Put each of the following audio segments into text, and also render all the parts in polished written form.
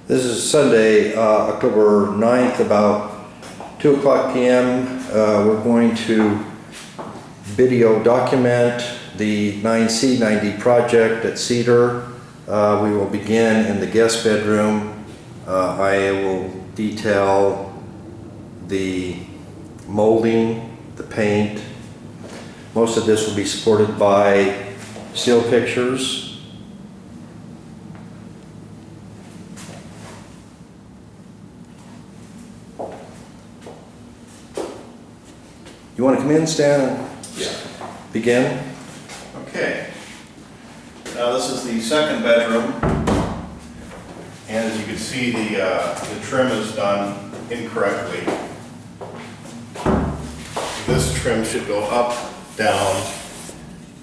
This is Sunday, October 9th, about 2 o'clock p.m. We're going to video document the 9C 9D project at Cedar. We will begin in the guest bedroom. I will detail the molding, the paint. Most of this will be supported by still pictures. You want to come in, Stan, and begin? Okay. Now this is the second bedroom, and as you can see, the trim is done incorrectly. This trim should go up, down,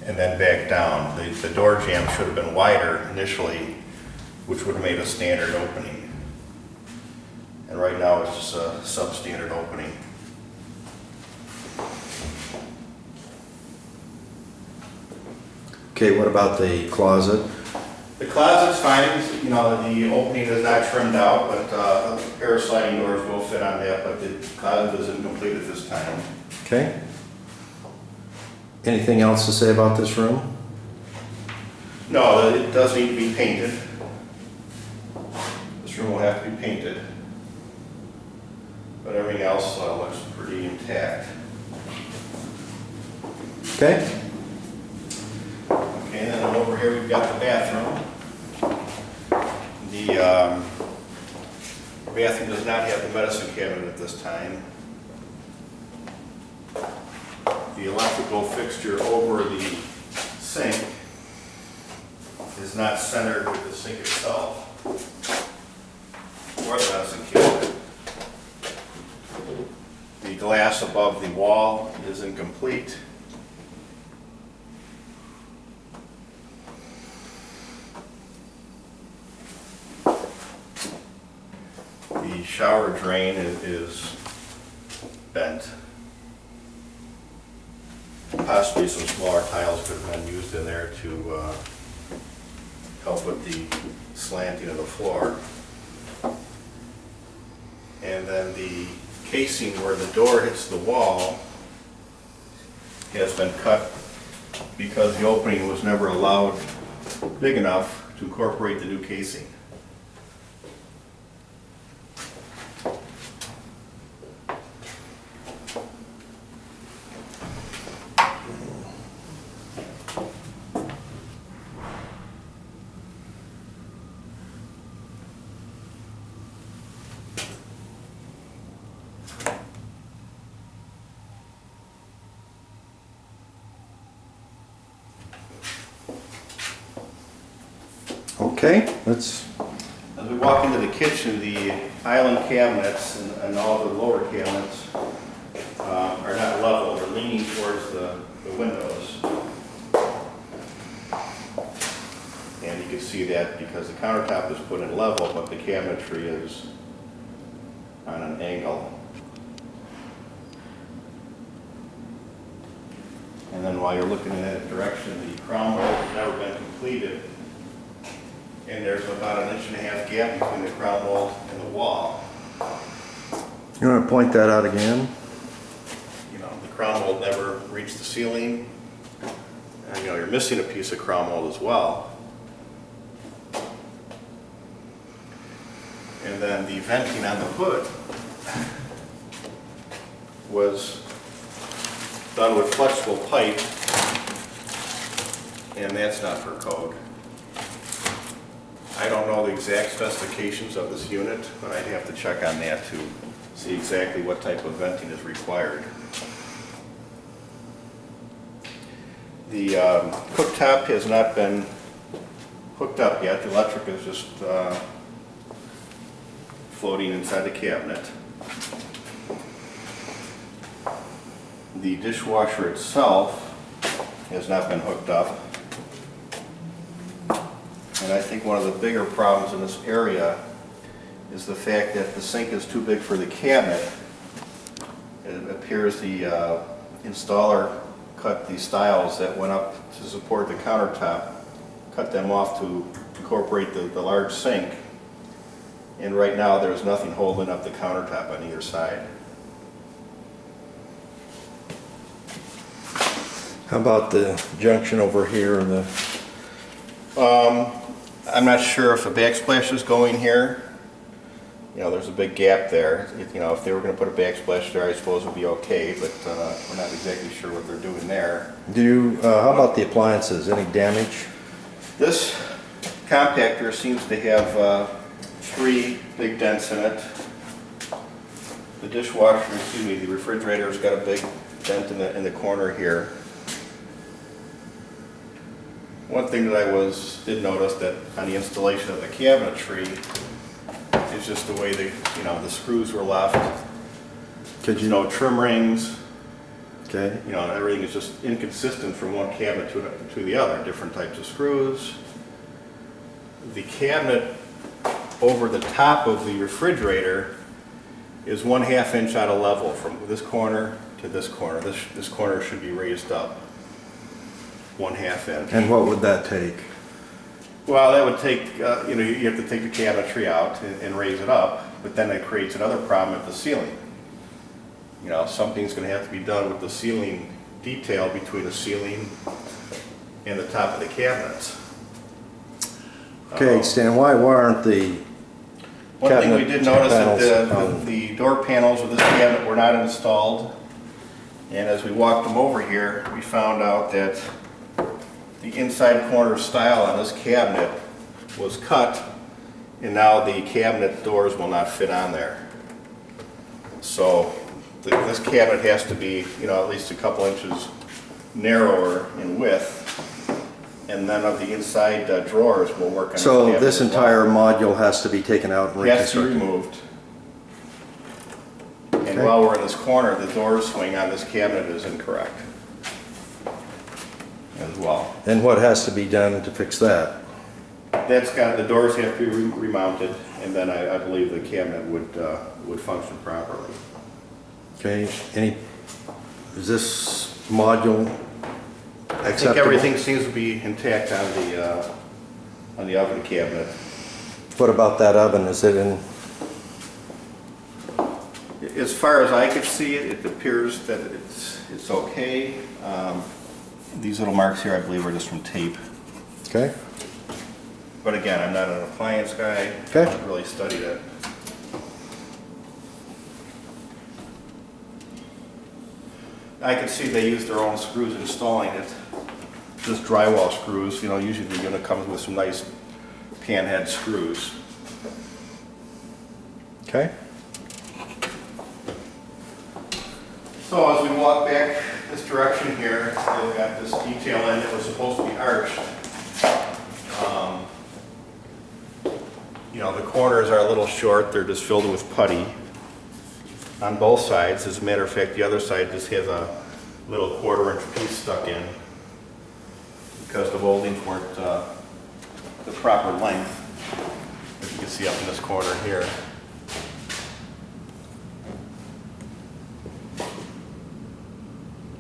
and then back down. The door jamb should have been wider initially, which would have made a standard opening. And right now it's just a substandard opening. Okay, what about the closet? The closet's fine. You know, the opening is not trimmed out, but a pair of sliding doors will fit on that, but the closet is incomplete at this time. Okay. Anything else to say about this room? No, it does need to be painted. This room will have to be painted. But everything else looks pretty intact. Okay. Okay, and then over here we've got the bathroom. The bathroom does not have the medicine cabinet at this time. The electrical fixture over the sink is not centered with the sink itself or the medicine cabinet. The glass above the wall is incomplete. The shower drain is bent. Possibly some smaller tiles could have been used in there to help with the slanting of the floor. And then the casing where the door hits the wall has been cut because the opening was never allowed big enough to incorporate the new casing. Okay, let's... As we walk into the kitchen, the island cabinets and all the lower cabinets are not level. They're leaning towards the windows. And you can see that because the countertop is put in level, but the cabinetry is on an angle. And then while you're looking in that direction, the crown mold has never been completed. And there's about 1.5 inch gap between the crown mold and the wall. You want to point that out again? You know, the crown mold never reached the ceiling. And you know, you're missing a piece of crown mold as well. And then the venting on the hood was done with flexible pipe, and that's not per code. I don't know the exact specifications of this unit, but I'd have to check on that to see exactly what type of venting is required. The cooktop has not been hooked up yet. The electric is just floating inside the cabinet. The dishwasher itself has not been hooked up. And I think one of the bigger problems in this area is the fact that the sink is too big for the cabinet. It appears the installer cut the stiles that went up to support the countertop, cut them off to incorporate the large sink, And right now, there's nothing holding up the countertop on either side. How about the junction over here and the, I'm not sure if a backsplash is going here. You know, there's a big gap there. You know, if they were gonna put a backsplash there, I suppose it would be okay, but we're not exactly sure what they're doing there. how about the appliances? Any damage? This compactor seems to have 3 big dents in it. The dishwasher, excuse me, the refrigerator's got a big dent in the corner here. One thing that I did notice that on the installation of the cabinetry is just the way the screws were left. There's no trim rings. Okay. You know, everything is just inconsistent from one cabinet to the other. Different types of screws. The cabinet over the top of the refrigerator is 1/2 inch out of level from this corner to this corner. This corner should be raised up 1/2 inch. And what would that take? Well, that would take, you have to take the cabinetry out and raise it up, but then it creates another problem at the ceiling. You know, something's going to have to be done with the ceiling detail between the ceiling and the top of the cabinets. Okay, Stan, why aren't the One thing we did notice that panels, the door panels of this cabinet were not installed, and as we walked them over here, we found out that the inside corner stile on this cabinet was cut, and now the cabinet doors will not fit on there. So this cabinet has to be, at least a couple inches narrower in width, and then of the inside drawers will work on the So cabinet this as well. entire module has to be taken out and It has to be reconstructed? removed. And Okay. while we're in this corner, the door swing on this cabinet is incorrect as well. And what has to be done to fix that? The doors have to be remounted, and then I believe the cabinet would function properly. Okay, is this module I think acceptable? everything seems to be intact on the oven cabinet. What about that oven? Is it in, As far as I could see it, it appears that it's okay. These little marks here, I believe, are just from tape. okay? But again, I'm not an appliance guy. Okay. I haven't really studied it. I could see they used their own screws installing it. Just drywall screws, usually the unit comes with some nice panhead screws. Okay? So as we walk back this direction here, they've got this detail end that was supposed to be arched. The corners are a little short, they're just filled with putty on both sides. As a matter of fact, the other side just has a little 1/4 inch piece stuck in because the moldings weren't the proper length, as you can see up in this corner here.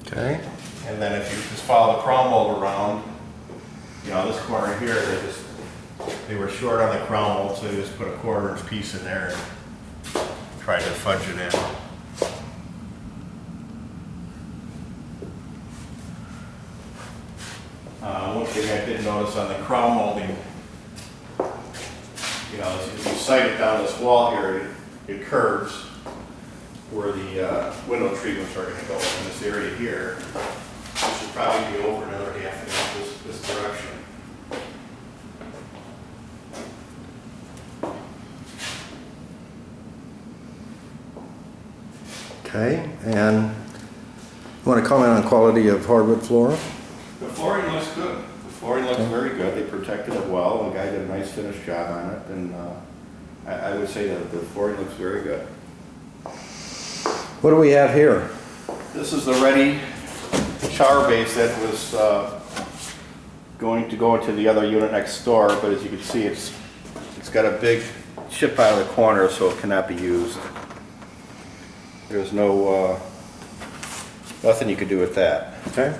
Okay. And then if you just follow the crown mold around, this corner here, they were short on the crown mold, so they just put a 1/4 inch piece in there and tried to fudge it in. One thing I did notice on the crown molding, as you sight it down this wall here, it curves where the window treatments are going to go in this area here. This should probably be over another 1/2 inch this direction. Okay, and you want to comment on quality of hardwood floor? The flooring looks good. The flooring looks very good. They protected it well. The guy did a nice finish job on it, and I would say that the flooring looks very good. What do we have here? This is the ready shower base that was going to go into the other unit next door, but as you can see, it's got a big chip out of the corner, so it cannot be used. There's nothing you could do with that. Okay.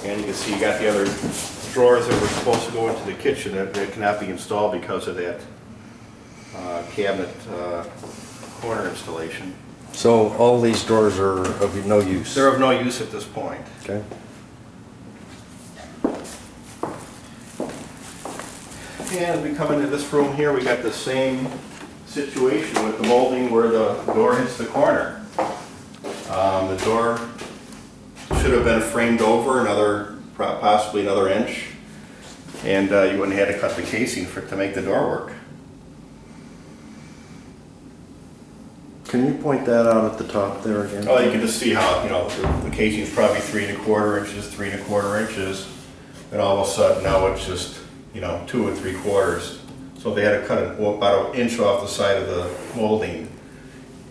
And you can see you got the other drawers that were supposed to go into the kitchen that cannot be installed because of that cabinet corner installation. So all these doors are of no use? They're of no use at this point. Okay. And as we come into this room here, we got the same situation with the molding where the door hits the corner. The door should have been framed over possibly another inch, and you wouldn't have had to cut the casing to make the door work. Can you point that out at the top there again? Oh, you can just see how, the casing is probably 3 1/4 inches, 3 1/4 inches, and all of a sudden now it's just, 2 3/4. So they had to cut about an inch off the side of the molding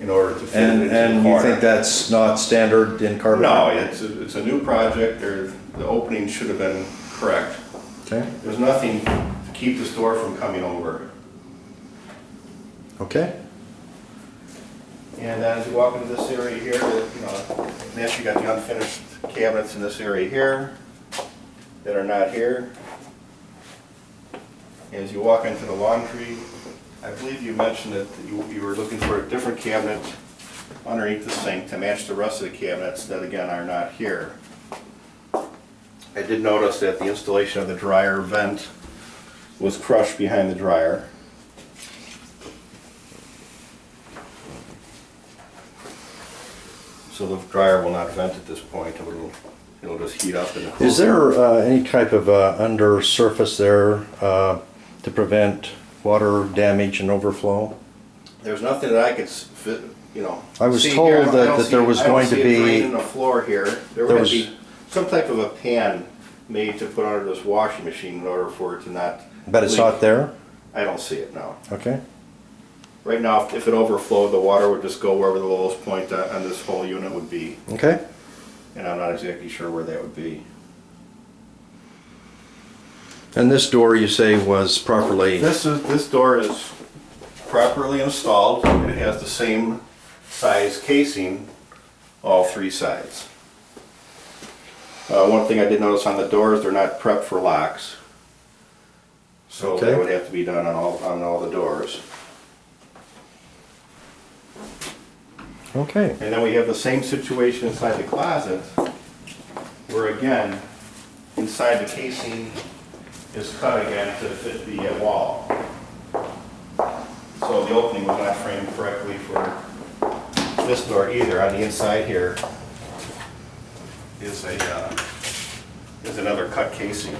in order to fit it into the And corner. you think that's not standard in carpet? No, it's a new project. The opening should have been correct. Okay. There's nothing to keep this door from coming over. Okay. And as you walk into this area here, next you got the unfinished cabinets in this area here that are not here. As you walk into the laundry, I believe you mentioned that you were looking for a different cabinet underneath the sink to match the rest of the cabinets that again are not here. I did notice that the installation of the dryer vent was crushed behind the dryer. So the dryer will not vent at this point. It'll just heat up in the cooler. Is there any type of under surface there to prevent water damage and overflow? There's nothing that I could fit, I was see told here. I don't that see- there was I don't going to see a be- drain in the floor here. There There would was- be some type of a pan made to put under this washing machine in order for it to not. But it's leak. not there? I don't see it, no. Okay. Right now, if it overflowed, the water would just go wherever the lowest point on this whole unit would be, Okay. and I'm not exactly sure where that would be. And this door you say was properly... This door is properly installed. It has the same size casing, all 3 sides. One thing I did notice on the doors, they're not prepped for locks. So Okay. that would have to be done on all the doors. Okay. And then we have the same situation inside the closet, where again, inside the casing is cut again to fit the wall. So the opening was not framed correctly for this door either. On the inside here is another cut casing.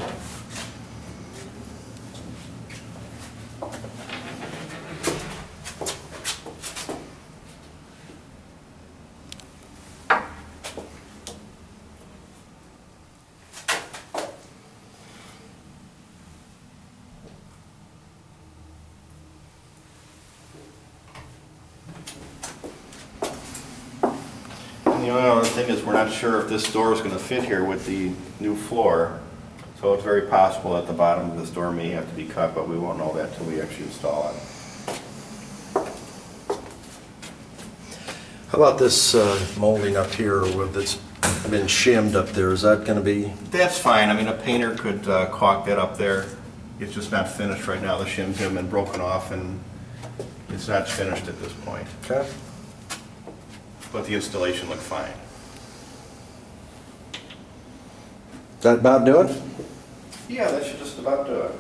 And the only other thing is we're not sure if this door is going to fit here with the new floor. So it's very possible that the bottom of this door may have to be cut, but we won't know that till we actually install it. How about this molding up here that's been shimmed up there? Is that going to be... That's fine. I mean, a painter could caulk that up there. It's just not finished right now. The shims have been broken off and it's not finished at this point. Okay. But the installation looked fine. That about do it? Yeah, that should just about do it.